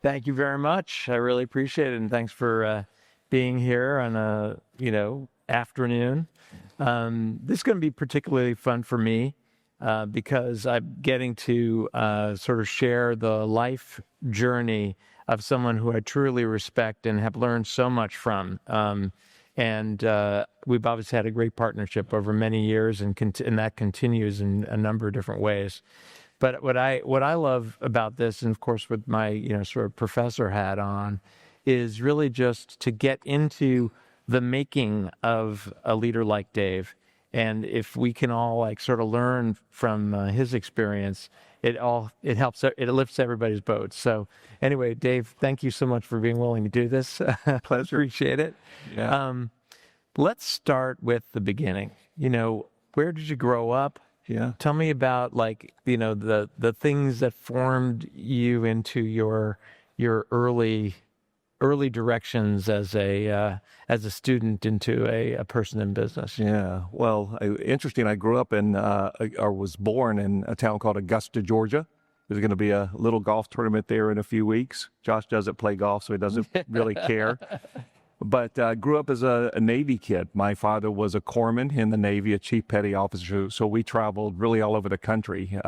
Thank you very much. I really appreciate it, and thanks for being here on a afternoon. This is going to be particularly fun for me because I'm getting to sort of share the life journey of someone who I truly respect and have learned so much from. And we've obviously had a great partnership over many years, and that continues in a number of different ways. But what I love about this, and of course with my sort of professor hat on, is really just to get into the making of a leader like Dave. And if we can all sort of learn from his experience, it helps, it lifts everybody's boat. So anyway, Dave, thank you so much for being willing to do this. Pleasure. Appreciate it. Yeah. Let's start with the beginning. Where did you grow up? Yeah. Tell me about the things that formed you into your early directions as a student into a person in business. Yeah. Well, interesting. I grew up or was born in a town called Augusta, Georgia. There's going to be a little golf tournament there in a few weeks. Josh doesn't play golf, so he doesn't really care. But grew up as a Navy kid. My father was a corpsman in the Navy, a chief petty officer, so we traveled really all over the country.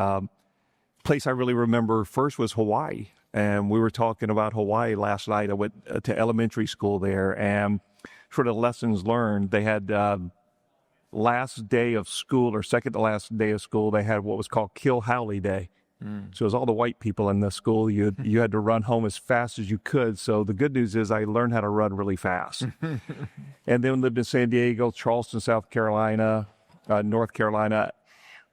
Place I really remember first was Hawaii, and we were talking about Hawaii last night. I went to elementary school there, and sort of lessons learned. They had last day of school, or second to last day of school, they had what was called Kill Howley Day. So it was all the white people in the school. You had to run home as fast as you could. So the good news is I learned how to run really fast. And then lived in San Diego, Charleston, South Carolina, North Carolina.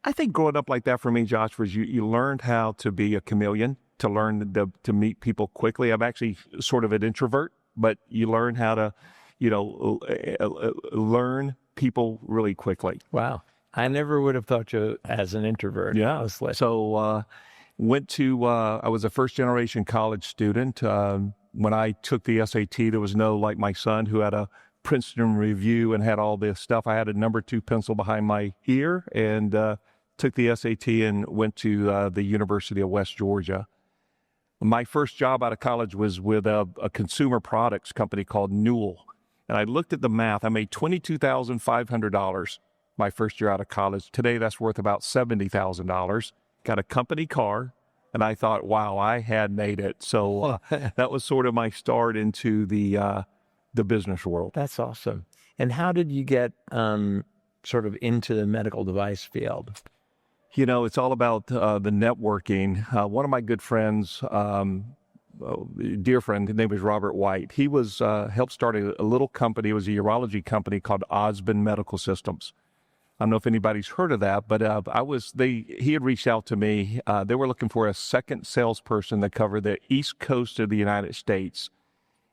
I think growing up like that for me, Josh, was you learned how to be a chameleon, to learn to meet people quickly. I'm actually sort of an introvert, but you learn how to, learn people really quickly. Wow. I never would have thought you as an introvert. Yeah. Honestly. So I was a first-generation college student. When I took the SAT, there was no, like my son, who had a Princeton review and had all this stuff. I had a number 2 pencil behind my ear and took the SAT and went to the University of West Georgia. My first job out of college was with a consumer products company called Newell. And I looked at the math. I made $22,500 my first year out of college. Today, that's worth about $70,000. Got a company car, and I thought, wow, I had made it. So that was sort of my start into the business world. That's awesome. And how did you get sort of into the medical device field? It's all about the networking. One of my good friends, dear friend, his name was Robert White. He was helped start a little company. It was a urology company called Osmond Medical Systems. I don't know if anybody's heard of that, but he had reached out to me. They were looking for a second salesperson that covered the East Coast of the United States.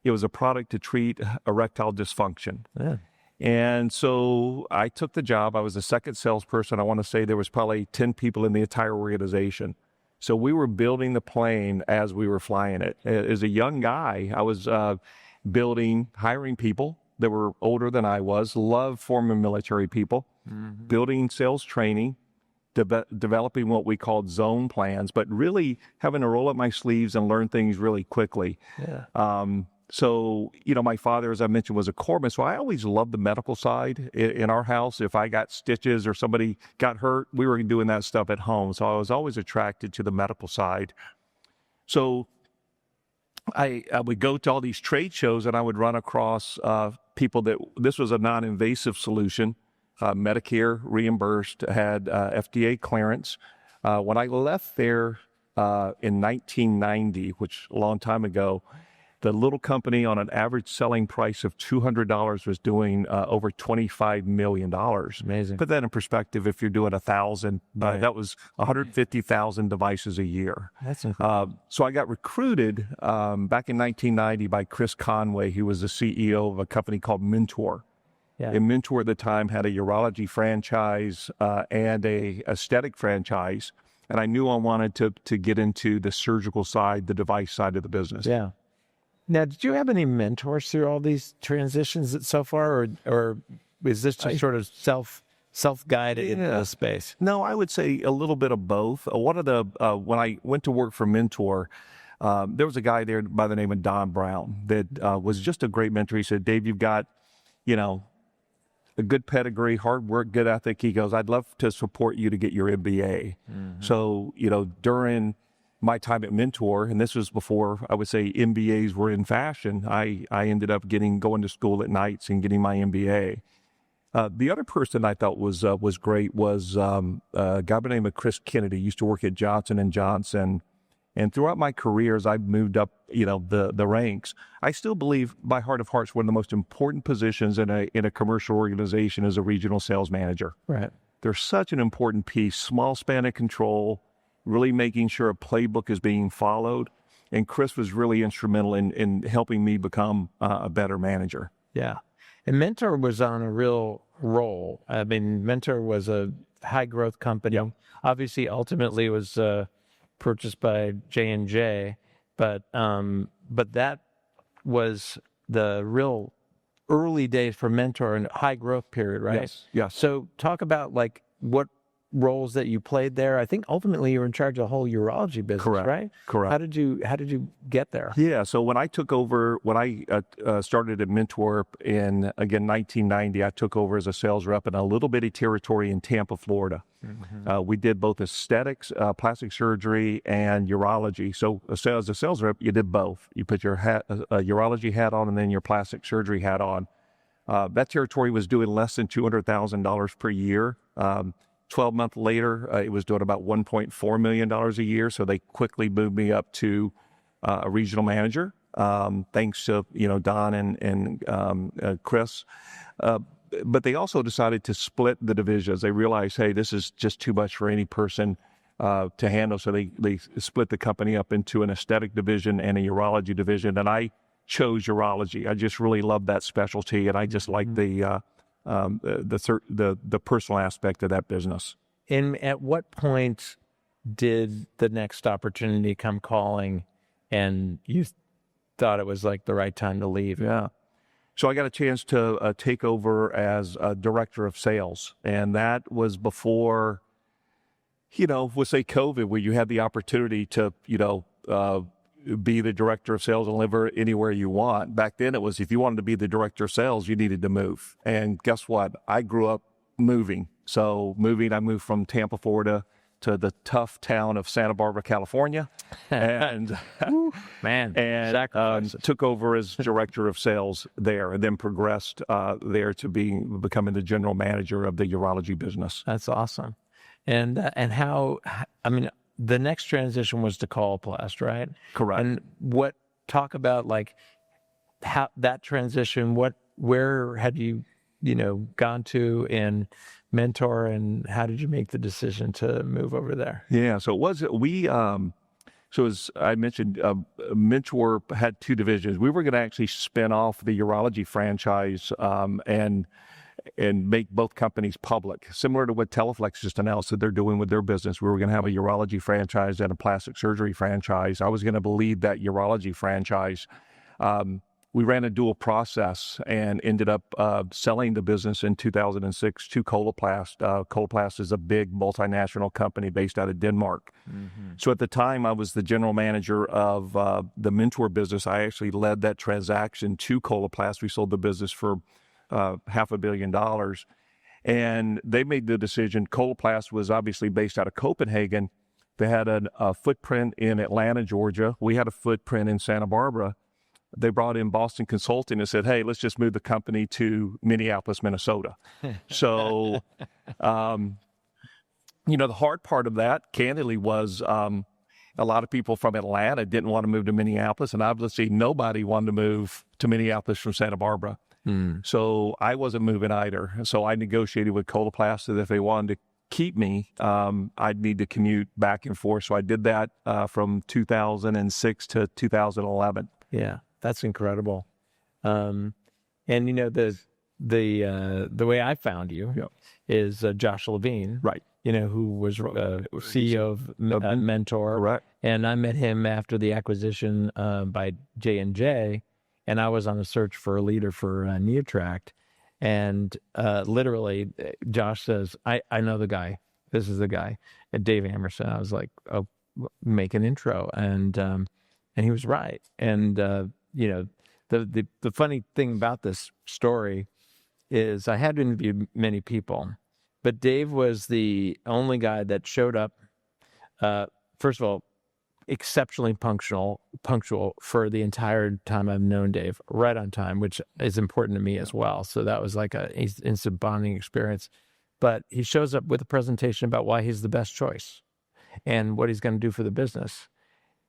It was a product to treat erectile dysfunction. Yeah. And so I took the job. I was the second salesperson. I want to say there was probably 10 people in the entire organization. So we were building the plane as we were flying it. As a young guy, I was hiring people that were older than I was, loved former military people, building sales training, developing what we called zone plans, but really having to roll up my sleeves and learn things really quickly. Yeah. So, my father, as I mentioned, was a corpsman, so I always loved the medical side in our house. If I got stitches or somebody got hurt, we were doing that stuff at home. So I was always attracted to the medical side. So I would go to all these trade shows, and I would run across people this was a non-invasive solution, Medicare reimbursed, had FDA clearance. When I left there in 1990, which a long time ago, the little company on an average selling price of $200 was doing over $25 million. Amazing. Put that in perspective, if you're doing 1,000, that was 150,000 devices a year. That's incredible. So I got recruited back in 1990 by Chris Conway, who was the CEO of a company called Mentor. Yeah. And Mentor at the time had a urology franchise and a aesthetic franchise. And I knew I wanted to get into the surgical side, the device side of the business. Yeah. Now, did you have any mentors through all these transitions so far, or is this just sort of self-guided into the space? No, I would say a little bit of both. One of the when I went to work for Mentor, there was a guy there by the name of Don Brown that was just a great mentor. He said, Dave, you've got, a good pedigree, hard work, good ethic. He goes, I'd love to support you to get your MBA. So, during my time at Mentor, and this was before I would say MBAs were in fashion, I ended up going to school at nights and getting my MBA. The other person I thought was great was a guy by the name of Chris Kennedy. He used to work at Johnson & Johnson. And throughout my career, as I've moved up, the ranks, I still believe, by heart of hearts, one of the most important positions in a commercial organization is a regional sales manager. Right. They're such an important piece, small span of control, really making sure a playbook is being followed. And Chris was really instrumental in helping me become a better manager. Yeah. And Mentor was on a real roll. I mean, Mentor was a high growth company. Yep. Obviously, ultimately, it was purchased by J&J, but that was the real early days for Mentor and high growth period, right? Yes. So talk about like what roles that you played there. I think ultimately you were in charge of the whole urology business, right? Correct. How did you get there? Yeah. So when I started at Mentor in, again, 1990, I took over as a sales rep in a little bitty territory in Tampa, Florida. We did both aesthetics, plastic surgery, and urology. So as a sales rep, you did both. You put your urology hat on and then your plastic surgery hat on. That territory was doing less than $200,000 per year. 12 months later, it was doing about $1.4 million a year. So they quickly moved me up to a regional manager, thanks to Don and Chris. But they also decided to split the divisions. They realized, hey, this is just too much for any person to handle. So they split the company up into an aesthetic division and a urology division. And I chose urology. I just really loved that specialty, and I just liked the personal aspect of that business. And at what point did the next opportunity come calling and you thought it was like the right time to leave? Yeah. So I got a chance to take over as a director of sales. And that was before, we'll say COVID, where you had the opportunity to, be the director of sales and live anywhere you want. Back then it was, if you wanted to be the director of sales, you needed to move. And guess what? I grew up moving. So I moved from Tampa, Florida to the tough town of Santa Barbara, California. And took over as director of sales there, and then progressed there to becoming the general manager of the urology business. That's awesome. And how, the next transition was to Coloplast, right? Correct. And talk about like how that transition, where had you, gone to in Mentor, and how did you make the decision to move over there? Yeah. So so as I mentioned, Mentor had two divisions. We were going to actually spin off the urology franchise, and make both companies public, similar to what Teleflex just announced that they're doing with their business. We were going to have a urology franchise and a plastic surgery franchise. I was going to lead that urology franchise. We ran a dual process and ended up selling the business in 2006 to Coloplast. Coloplast is a big multinational company based out of Denmark. So at the time, I was the general manager of the Mentor business. I actually led that transaction to Coloplast. We sold the business for $500 million. And they made the decision. Coloplast was obviously based out of Copenhagen. They had a footprint in Atlanta, Georgia. We had a footprint in Santa Barbara. They brought in Boston Consulting and said, hey, let's just move the company to Minneapolis, Minnesota. So, the hard part of that, candidly, was a lot of people from Atlanta didn't want to move to Minneapolis. And obviously, nobody wanted to move to Minneapolis from Santa Barbara. So I wasn't moving either. So I negotiated with Coloplast that if they wanted to keep me, I'd need to commute back and forth. So I did that from 2006 to 2011. Yeah, that's incredible. And the way I found you is Josh Levine, right? Who was CEO of Mentor, correct? And I met him after the acquisition by J&J. And I was on a search for a leader for Neotract. And literally, Josh says, I know the guy. This is the guy, Dave Amerson. I was like, oh, make an intro. And And he was right. And, the funny thing about this story is I had interviewed many people, but Dave was the only guy that showed up, first of all, exceptionally punctual for the entire time I've known Dave, right on time, which is important to me as well. So that was like a instant bonding experience. But he shows up with a presentation about why he's the best choice and what he's going to do for the business.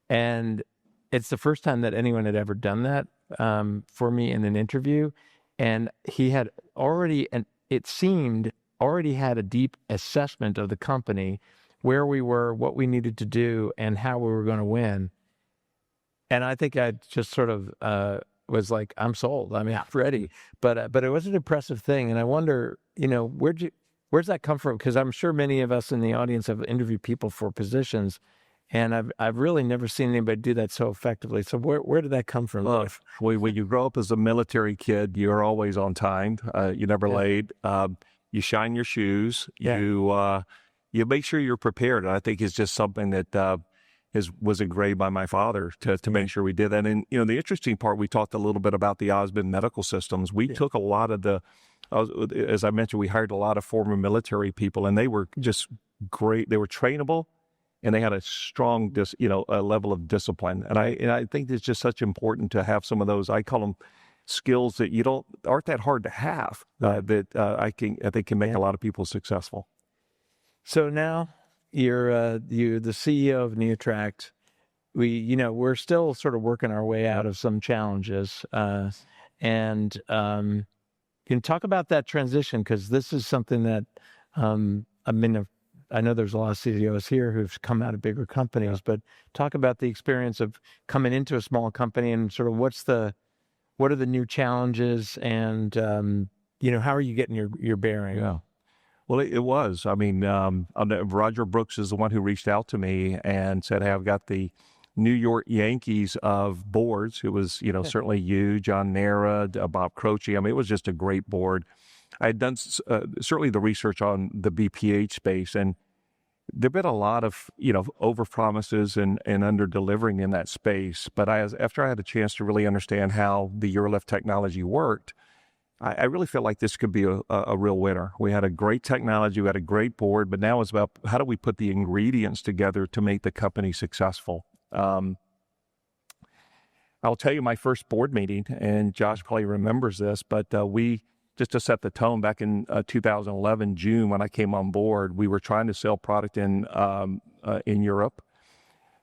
And it's the first time that anyone had ever done that for me in an interview. And he had already, and it seemed, already had a deep assessment of the company, where we were, what we needed to do, and how we were going to win. And I think I just sort of was like, I'm sold. I mean, I'm ready. But it was an impressive thing. And I wonder, where's that come from? Because I'm sure many of us in the audience have interviewed people for positions, and I've really never seen anybody do that so effectively. So where did that come from? Look, when you grow up as a military kid, you're always on time. You never late. You shine your shoes. You make sure you're prepared. And I think it's just something that was engraved by my father to make sure we did that. And, the interesting part, we talked a little bit about the Osmond medical systems. We took a lot of as I mentioned, we hired a lot of former military people, and they were just great. They were trainable, and they had a strong, a level of discipline. And I think it's just such important to have some of those, I call them skills that aren't that hard to have, that I think can make a lot of people successful. So now you're the CEO of Neotract. We're still sort of working our way out of some challenges, and can talk about that transition, because this is something that I know there's a lot of CEOs here who've come out of bigger companies, but talk about the experience of coming into a small company and sort of what are the new challenges, and how are you getting your bearing? Yeah. Well, it was. I mean, Roger Brooks is the one who reached out to me and said, "Hey, I've got the New York Yankees of boards." It was, certainly you, John Nara, Bob Croce. I mean, it was just a great board. I had done certainly the research on the BPH space, and there've been a lot of, over promises and under delivering in that space. But after I had a chance to really understand how the UroLift technology worked, I really felt like this could be a real winner. We had a great technology, we had a great board, but now it's about how do we put the ingredients together to make the company successful. I'll tell you my first board meeting, and Josh probably remembers this, but just to set the tone, back in 2011, June, when I came on board, we were trying to sell product in Europe.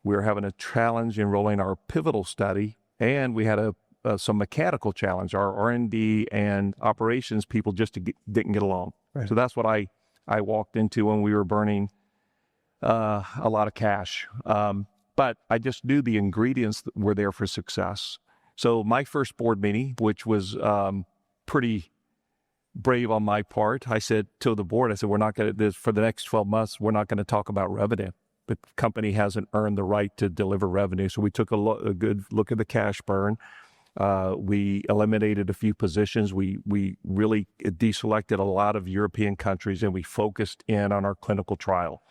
We were having a challenge enrolling our pivotal study, and we had some mechanical challenge. Our R&D and operations people just didn't get along. Right. So that's what I walked into when we were burning a lot of cash. But I just knew the ingredients were there for success. So my first board meeting, which was pretty brave on my part, I said to the board, we're not going to, for the next 12 months, we're not going to talk about revenue. The company hasn't earned the right to deliver revenue. So we took a good look at the cash burn. We eliminated a few positions. We really deselected a lot of European countries, and we focused in on our clinical trial.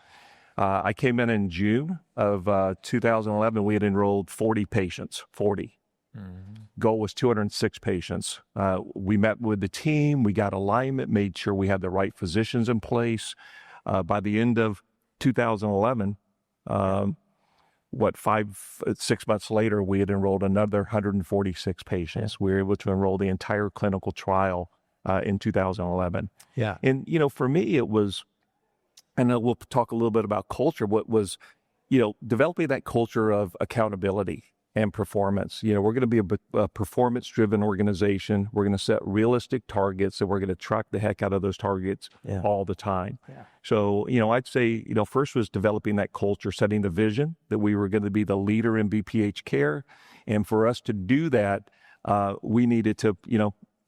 I came in June of 2011. We had enrolled 40 patients, 40. Mm-hmm. Goal was 206 patients. We met with the team. We got alignment, made sure we had the right physicians in place. By the end of 2011, 6 months later, we had enrolled another 146 patients. We were able to enroll the entire clinical trial in 2011. Yeah. And, for me, it was, and we'll talk a little bit about culture, what was, developing that culture of accountability and performance. We're going to be a performance-driven organization. We're going to set realistic targets, and we're going to track the heck out of those targets all the time. Yeah. So, I'd say, first was developing that culture, setting the vision that we were going to be the leader in BPH care. And for us to do that, we needed to,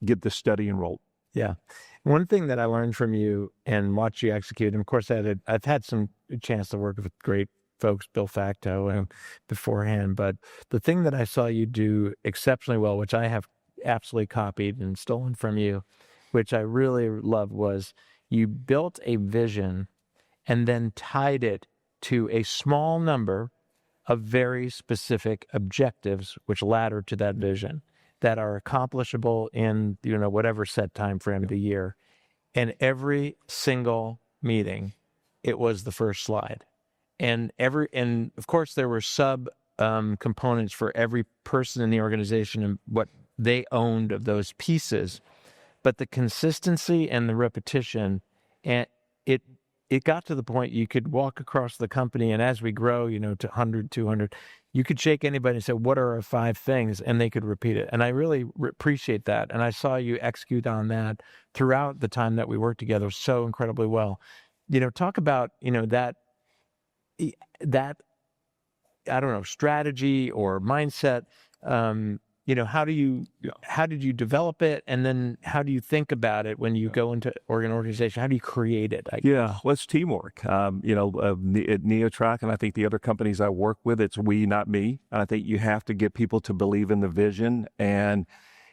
get the study enrolled. Yeah. One thing that I learned from you and watched you execute, and of course I've had some chance to work with great folks, Bill Facto and beforehand, but the thing that I saw you do exceptionally well, which I have absolutely copied and stolen from you, which I really loved, was you built a vision and then tied it to a small number of very specific objectives which ladder to that vision that are accomplishable in, whatever set time frame of the year. And every single meeting, it was the first slide. And of course there were sub components for every person in the organization and what they owned of those pieces. But the consistency and the repetition, and it got to the point you could walk across the company, and as we grow, to 100, 200, you could shake anybody and say, what are our 5 things? And they could repeat it. And I really appreciate that. And I saw you execute on that throughout the time that we worked together so incredibly well. Talk about, that, I don't know, strategy or mindset. How did you develop it? And then how do you think about it when you go into an organization? How do you create it? Well, it's teamwork. At Neotract, and I think the other companies I work with, it's we, not me. And I think you have to get people to believe in the vision and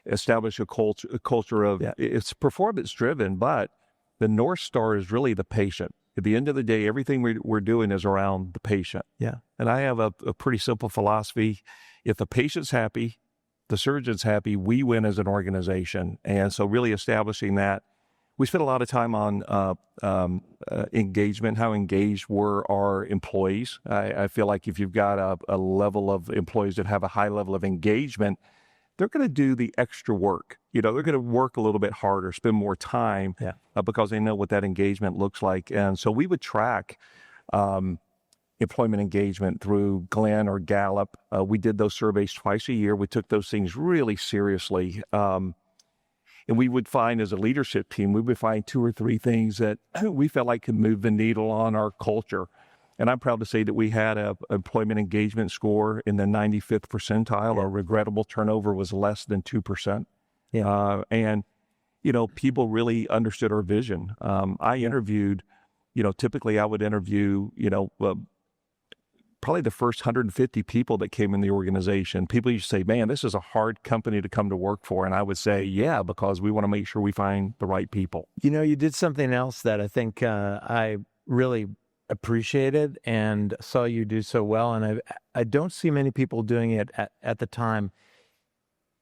establish a culture of, it's performance driven, but the North Star is really the patient. At the end of the day, everything we're doing is around the patient. Yeah. And I have a pretty simple philosophy. If the patient's happy, the surgeon's happy, we win as an organization. And so really establishing that. We spent a lot of time on engagement, how engaged were our employees. I feel like if you've got a level of employees that have a high level of engagement, they're going to do the extra work. They're going to work a little bit harder, spend more time because they know what that engagement looks like. And so we would track employment engagement through Glenn or Gallup. We did those surveys twice a year. We took those things really seriously. And we would find as a leadership team, we would find 2 or 3 things that we felt like could move the needle on our culture. And I'm proud to say that we had an employment engagement score in the 95th percentile. Our regrettable turnover was less than 2%. And, people really understood our vision. I interviewed, typically I would interview, probably the first 150 people that came in the organization. People used to say, man, this is a hard company to come to work for. And I would say, yeah, because we want to make sure we find the right people. You did something else that I think I really appreciated and saw you do so well. And I don't see many people doing it at the time.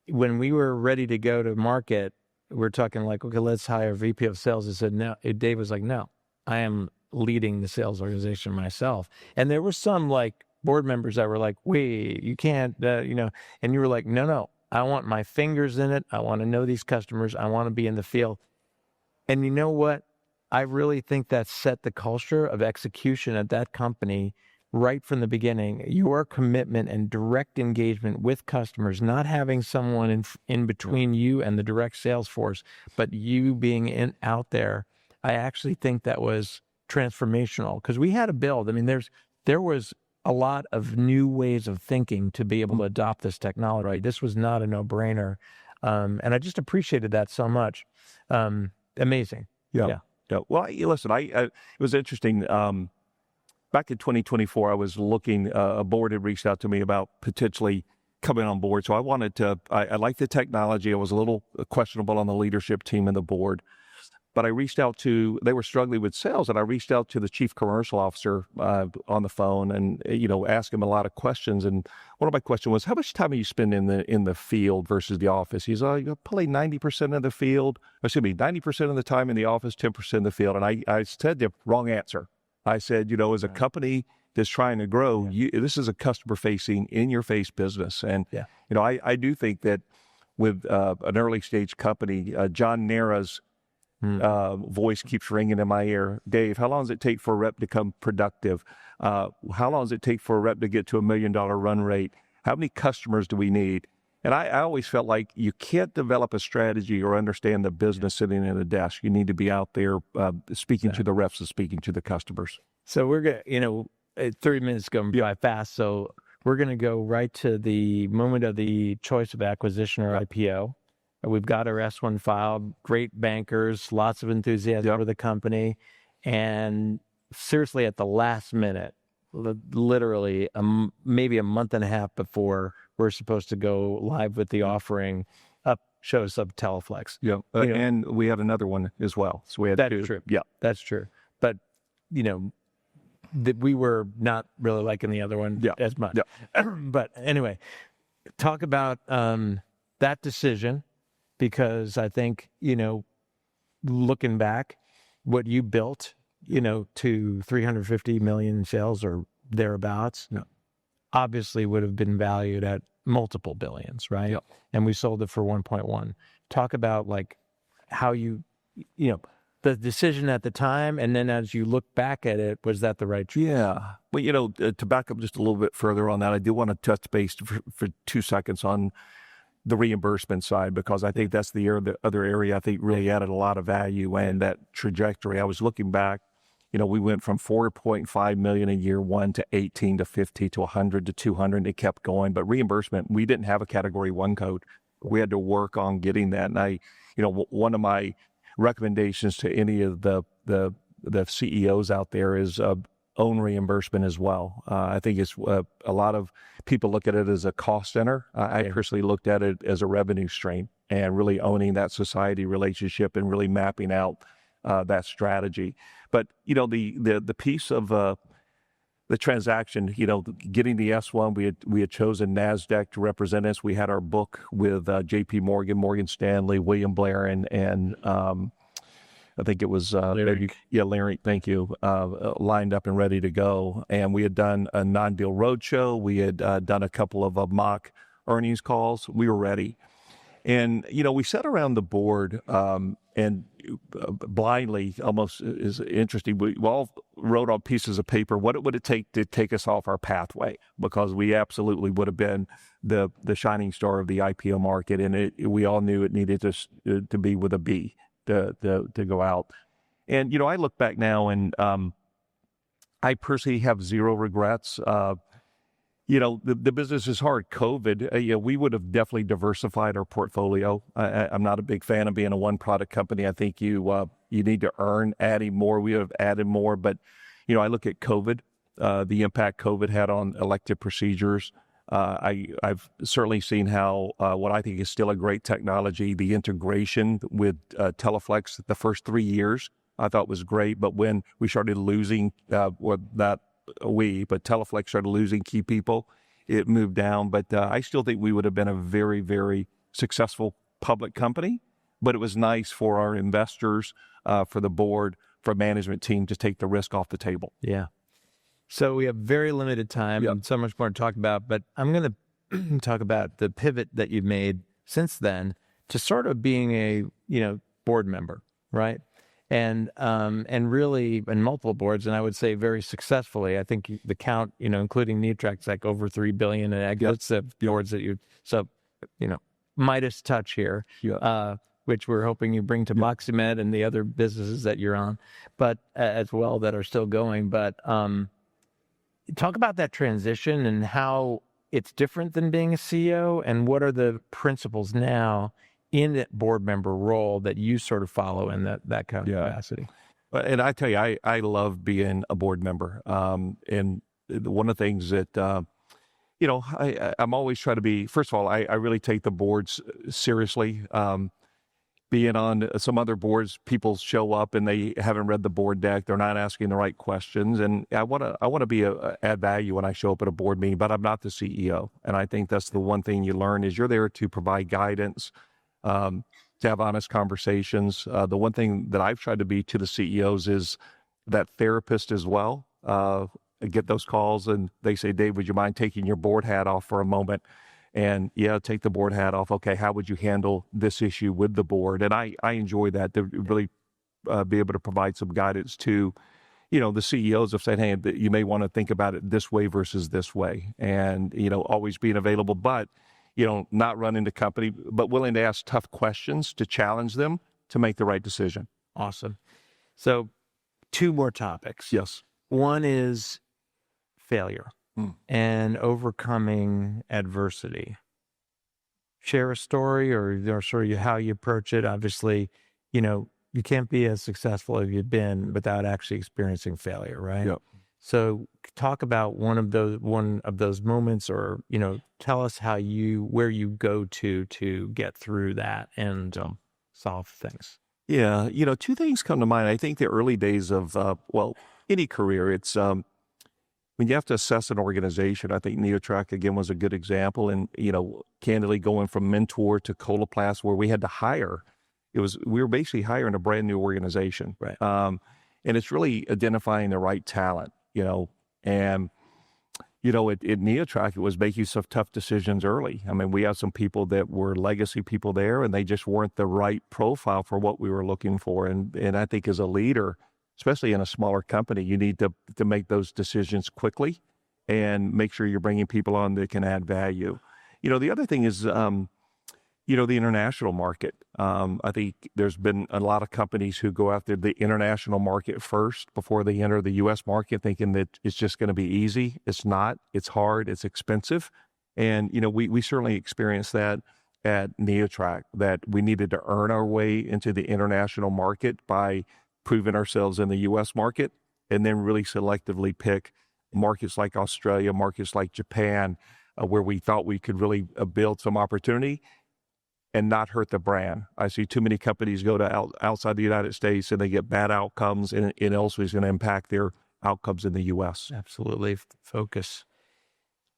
When we were ready to go to market, we're talking like, okay, let's hire a VP of sales. I said, no. Dave was like, no, I am leading the sales organization myself. And there were some like board members that were like, wait, you can't, and you were like, no, I want my fingers in it. I want to know these customers. I want to be in the field. And you know what? I really think that set the culture of execution at that company right from the beginning. Your commitment and direct engagement with customers, not having someone in between you and the direct sales force, but you being out there. I actually think that was transformational because we had to build. I mean, there was a lot of new ways of thinking to be able to adopt this technology. Right. This was not a no-brainer. And I just appreciated that so much. Amazing. Yeah. Well, listen, it was interesting. Back in 2024, I was looking, a board had reached out to me about potentially coming on board. So I wanted to, I liked the technology. I was a little questionable on the leadership team and the board. But I reached out they were struggling with sales, and I reached out to the chief commercial officer on the phone and, asked him a lot of questions. And one of my questions was, how much time are you spending in the field versus the office? He's like, probably 90% of the field, 90% of the time in the office, 10% in the field. And I said the wrong answer. I said, as a company that's trying to grow, this is a customer-facing, in-your-face business. And, I do think that with an early-stage company, John Nera's voice keeps ringing in my ear. Dave, how long does it take for a rep to become productive? How long does it take for a rep to get to $1 million run rate? How many customers do we need? And I always felt like you can't develop a strategy or understand the business sitting at a desk. You need to be out there speaking to the reps and speaking to the customers. So we're going to, 30 minutes going by fast. So we're going to go right to the moment of the choice of acquisition or IPO. We've got our S-1 filed, great bankers, lots of enthusiasm for the company. And seriously, at the last minute, literally maybe a month and a half before we're supposed to go live with the offering, shows up Teleflex. And we had another one as well. So we had That's true. Yeah. That's true. But, that we were not really liking the other one as much. But anyway, talk about that decision, because I think, looking back, what you built, to 350 million in sales or thereabouts, obviously would have been valued at multiple billions, right? Yep. And we sold it for 1.1. Talk about like how you the decision at the time, and then as you look back at it, was that the right choice? Yeah. Well, to back up just a little bit further on that, I do want to touch base for 2 seconds on the reimbursement side, because I think that's the other area I think really added a lot of value and that trajectory. I was looking back, we went from 4.5 million in year one to 18 to 50 to 100 to 200, and it kept going. But reimbursement, we didn't have a category 1 code. We had to work on getting that. And one of my recommendations to any of the CEOs out there is own reimbursement as well. I think it's a lot of people look at it as a cost center. I personally looked at it as a revenue stream, and really owning that society relationship and really mapping out that strategy. But the piece of the transaction, getting the S1, we had chosen NASDAQ to represent us. We had our book with JP Morgan, Morgan Stanley, William Blair, and I think it was Larry, thank you, lined up and ready to go. And we had done a non-deal roadshow. We had done a couple of mock earnings calls. We were ready. And, we sat around the board and blindly, almost is interesting, we all wrote on pieces of paper, what would it take to take us off our pathway? Because we absolutely would have been the shining star of the IPO market. And we all knew it needed to be with a B to go out. And, I look back now and I personally have zero regrets. The business is hard. COVID, we would have definitely diversified our portfolio. I'm not a big fan of being a one product company. I think you need to earn adding more. We would have added more, but I look at COVID, the impact COVID had on elective procedures. I've certainly seen how what I think is still a great technology, the integration with Teleflex the first 3 years, I thought was great. But when we started losing, but Teleflex started losing key people, it moved down. But I still think we would have been a very, very successful public company. But it was nice for our investors, for the board, for management team to take the risk off the table. Yeah. So we have very limited time and so much more to talk about, but I'm going to talk about the pivot that you've made since then to sort of being a, board member, right? And really in multiple boards, and I would say very successfully. I think the count, including Neotract, like over 3 billion in exits of boards that Midas touch here, which we're hoping you bring to Moxymed and the other businesses that you're on, but as well that are still going. But talk about that transition and how it's different than being a CEO, and what are the principles now in that board member role that you sort of follow in that kind of capacity. And I tell you, I love being a board member. And one of the things that, I'm always trying to be, first of all, I really take the boards seriously. Being on some other boards, people show up and they haven't read the board deck. They're not asking the right questions. And I want to add value when I show up at a board meeting, but I'm not the CEO. And I think that's the one thing you learn is you're there to provide guidance, to have honest conversations. The one thing that I've tried to be to the CEOs is that therapist as well. I get those calls and they say, Dave, would you mind taking your board hat off for a moment? And take the board hat off. Okay, how would you handle this issue with the board? And I enjoy that, to really be able to provide some guidance to, the CEOs of saying, hey, you may want to think about it this way versus this way. And, always being available, but not running the company, but willing to ask tough questions to challenge them to make the right decision. Awesome. So 2 more topics. Yes. One is failure and overcoming adversity. Share a story or sort of how you approach it. Obviously, you can't be as successful as you've been without actually experiencing failure, right? Yep. So talk about one of those moments, or tell us where you go to get through that and solve things. Yeah, 2 things come to mind. I think the early days of any career, it's when you have to assess an organization, I think Neotract again was a good example. And, candidly going from mentor to Coloplast, where we had to hire, we were basically hiring a brand new organization. Right. And it's really identifying the right talent, and, at Neotract, it was making some tough decisions early. I mean, we had some people that were legacy people there, and they just weren't the right profile for what we were looking for. And I think as a leader, especially in a smaller company, you need to make those decisions quickly and make sure you're bringing people on that can add value. The other thing is, the international market. I think there's been a lot of companies who go after the international market first before they enter the U.S. market, thinking that it's just going to be easy. It's not. It's hard. It's expensive. And, we certainly experienced that at Neotract, that we needed to earn our way into the international market by proving ourselves in the U.S. market, and then really selectively pick markets like Australia, markets like Japan, where we thought we could really build some opportunity and not hurt the brand. I see too many companies go to outside the United States and they get bad outcomes, and it also is going to impact their outcomes in the U.S. Absolutely. Focus.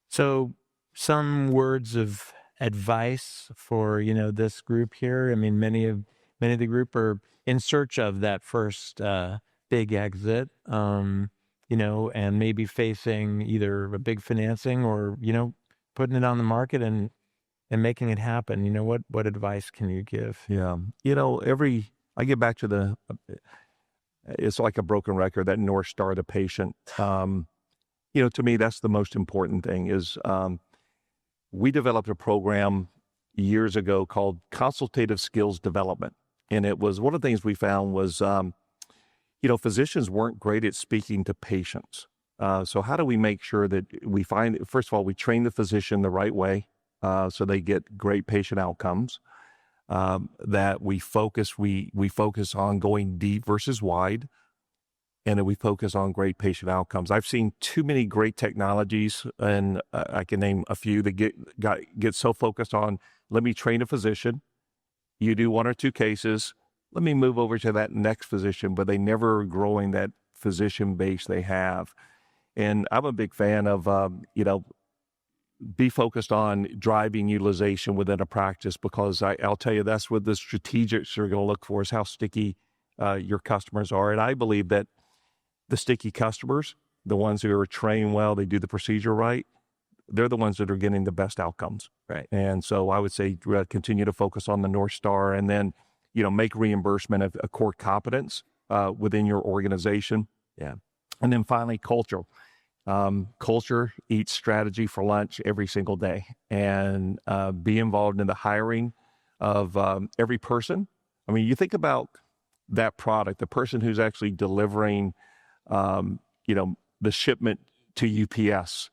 So some words of advice for, this group here. I mean, many of the group are in search of that first big exit, and maybe facing either a big financing or, putting it on the market and making it happen. What advice can you give? Yeah. I get back to it's like a broken record, that North Star, the patient. To me, that's the most important thing is, we developed a program years ago called Consultative Skills Development. And it was one of the things we found was, physicians weren't great at speaking to patients. So how do we make sure that first of all, we train the physician the right way, so they get great patient outcomes, that we focus on going deep versus wide, and that we focus on great patient outcomes. I've seen too many great technologies, and I can name a few that get so focused on, let me train a physician, you do one or two cases, let me move over to that next physician, but they never are growing that physician base they have. And I'm a big fan of, be focused on driving utilization within a practice, because I'll tell you, that's what the strategics are going to look for, is how sticky your customers are. And I believe that the sticky customers, the ones who are trained well, they do the procedure right, they're the ones that are getting the best outcomes. Right. And so I would say continue to focus on the North Star, and then, make reimbursement a core competence within your organization. Yeah. And then finally, culture. Culture eats strategy for lunch every single day, and be involved in the hiring of every person. I mean, you think about that product, the person who's actually delivering, the shipment to UPS.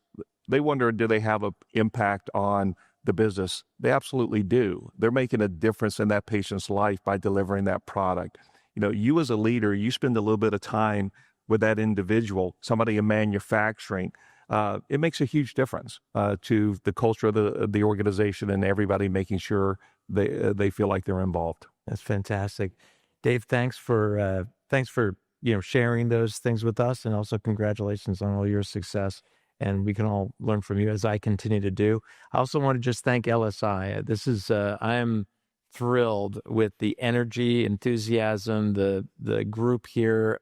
They wonder, do they have an impact on the business? They absolutely do. They're making a difference in that patient's life by delivering that product. You as a leader, you spend a little bit of time with that individual, somebody in manufacturing. It makes a huge difference to the culture of the organization, and everybody making sure they feel like they're involved. That's fantastic. Dave, thanks for sharing those things with us, and also congratulations on all your success. And we can all learn from you, as I continue to do. I also want to just thank LSI. I am thrilled with the energy, enthusiasm, the group here.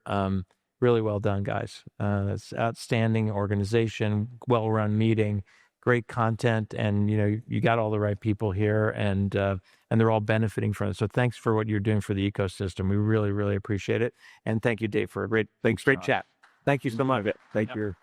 Really well done, guys. It's outstanding organization, well-run meeting, great content, and you got all the right people here, and they're all benefiting from it. So thanks for what you're doing for the ecosystem. We really, really appreciate it. And thank you, Dave, for a great chat. Thank you so much. Thank you.